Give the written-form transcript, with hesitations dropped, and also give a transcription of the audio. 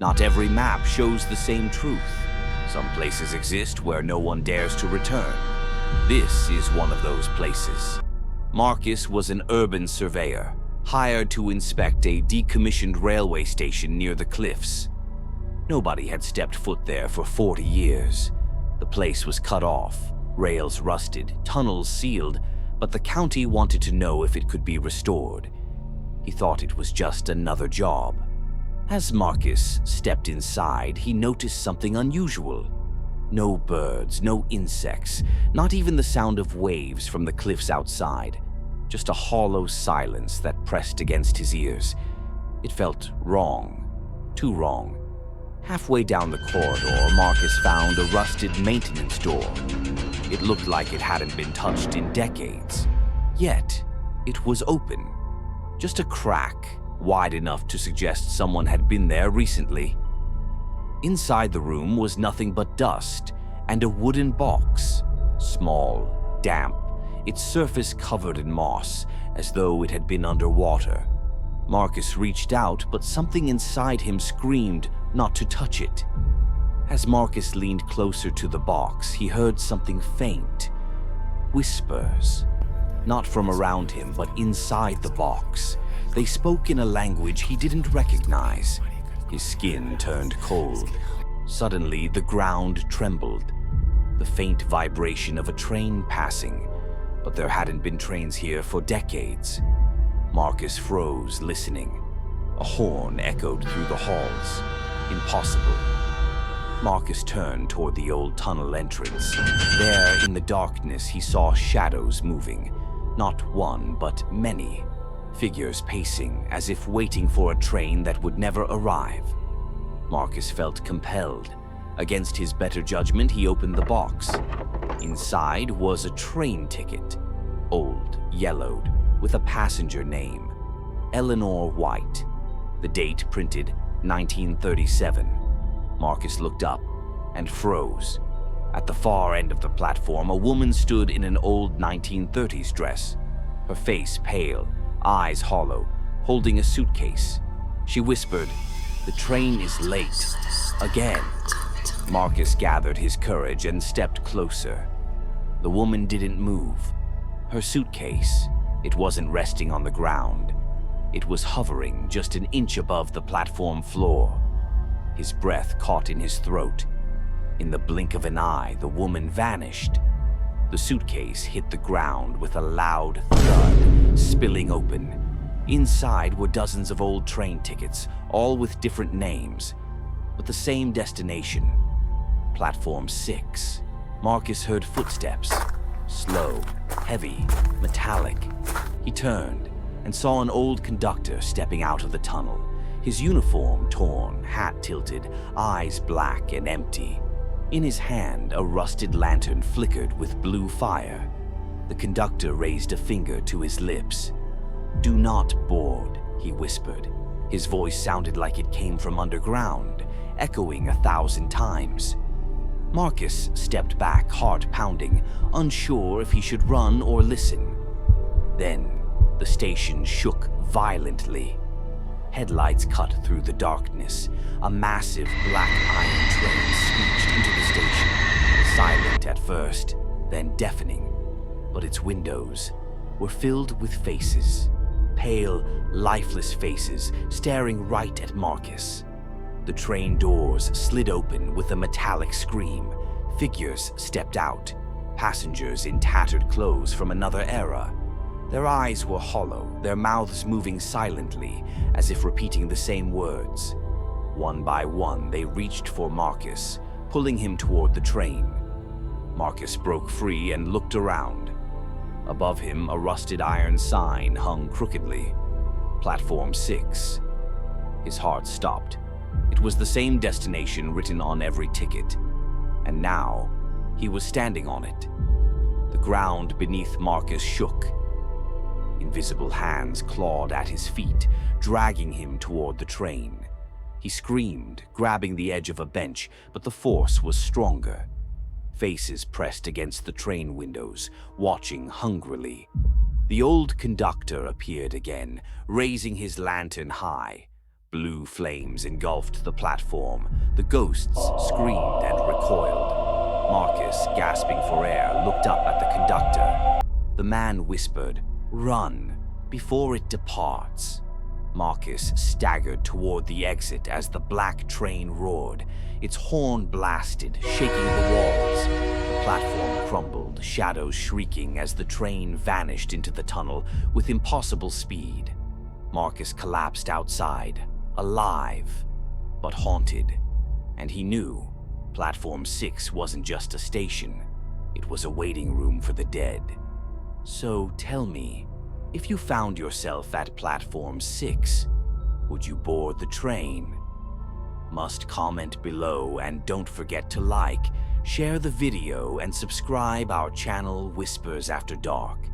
Not every map shows the same truth. Some places exist where no one dares to return. This is one of those places. Marcus was an urban surveyor, hired to inspect a decommissioned railway station near the cliffs. Nobody had stepped foot there for 40 years. The place was cut off, rails rusted, tunnels sealed, but the county wanted to know if it could be restored. He thought it was just another job. As Marcus stepped inside, he noticed something unusual. No birds, no insects, not even the sound of waves from the cliffs outside. Just a hollow silence that pressed against his ears. It felt wrong, too wrong. Halfway down the corridor, Marcus found a rusted maintenance door. It looked like it hadn't been touched in decades. Yet, it was open. Just a crack, wide enough to suggest someone had been there recently. Inside the room was nothing but dust and a wooden box. Small, damp, its surface covered in moss, as though it had been underwater. Marcus reached out, but something inside him screamed not to touch it. As Marcus leaned closer to the box, he heard something faint. Whispers. Not from around him, but inside the box. They spoke in a language he didn't recognize. His skin turned cold. Suddenly, the ground trembled. The faint vibration of a train passing, but there hadn't been trains here for decades. Marcus froze, listening. A horn echoed through the halls. Impossible. Marcus turned toward the old tunnel entrance. There, in the darkness, he saw shadows moving. Not one, but many. Figures pacing, as if waiting for a train that would never arrive. Marcus felt compelled. Against his better judgment, he opened the box. Inside was a train ticket. Old, yellowed, with a passenger name. Eleanor White. The date printed 1937. Marcus looked up and froze. At the far end of the platform, a woman stood in an old 1930s dress. Her face pale, eyes hollow, holding a suitcase. She whispered, "The train is late. Again." Marcus gathered his courage and stepped closer. The woman didn't move. Her suitcase, it wasn't resting on the ground. It was hovering just an inch above the platform floor. His breath caught in his throat. In the blink of an eye, the woman vanished. The suitcase hit the ground with a loud thud, spilling open. Inside were dozens of old train tickets, all with different names, but the same destination. Platform 6. Marcus heard footsteps. Slow, heavy, metallic. He turned and saw an old conductor stepping out of the tunnel. His uniform torn, hat tilted, eyes black and empty. In his hand, a rusted lantern flickered with blue fire. The conductor raised a finger to his lips. "Do not board," he whispered. His voice sounded like it came from underground, echoing 1,000 times. Marcus stepped back, heart pounding, unsure if he should run or listen. Then, the station shook violently. Headlights cut through the darkness. A massive black iron train screeched into the station, silent at first, then deafening. But its windows were filled with faces. Pale, lifeless faces staring right at Marcus. The train doors slid open with a metallic scream. Figures stepped out, passengers in tattered clothes from another era. Their eyes were hollow, their mouths moving silently, as if repeating the same words. One by one, they reached for Marcus, pulling him toward the train. Marcus broke free and looked around. Above him, a rusted iron sign hung crookedly. Platform 6. His heart stopped. It was the same destination written on every ticket. And now, he was standing on it. The ground beneath Marcus shook. Invisible hands clawed at his feet, dragging him toward the train. He screamed, grabbing the edge of a bench, but the force was stronger. Faces pressed against the train windows, watching hungrily. The old conductor appeared again, raising his lantern high. Blue flames engulfed the platform. The ghosts screamed and recoiled. Marcus, gasping for air, looked up at the conductor. The man whispered, "Run, before it departs." Marcus staggered toward the exit as the black train roared. Its horn blasted, shaking the walls. The platform crumbled, shadows shrieking as the train vanished into the tunnel with impossible speed. Marcus collapsed outside, alive, but haunted. And he knew Platform 6 wasn't just a station. It was a waiting room for the dead. So tell me, if you found yourself at Platform 6, would you board the train? Must comment below, and don't forget to like, share the video, and subscribe our channel Whispers After Dark.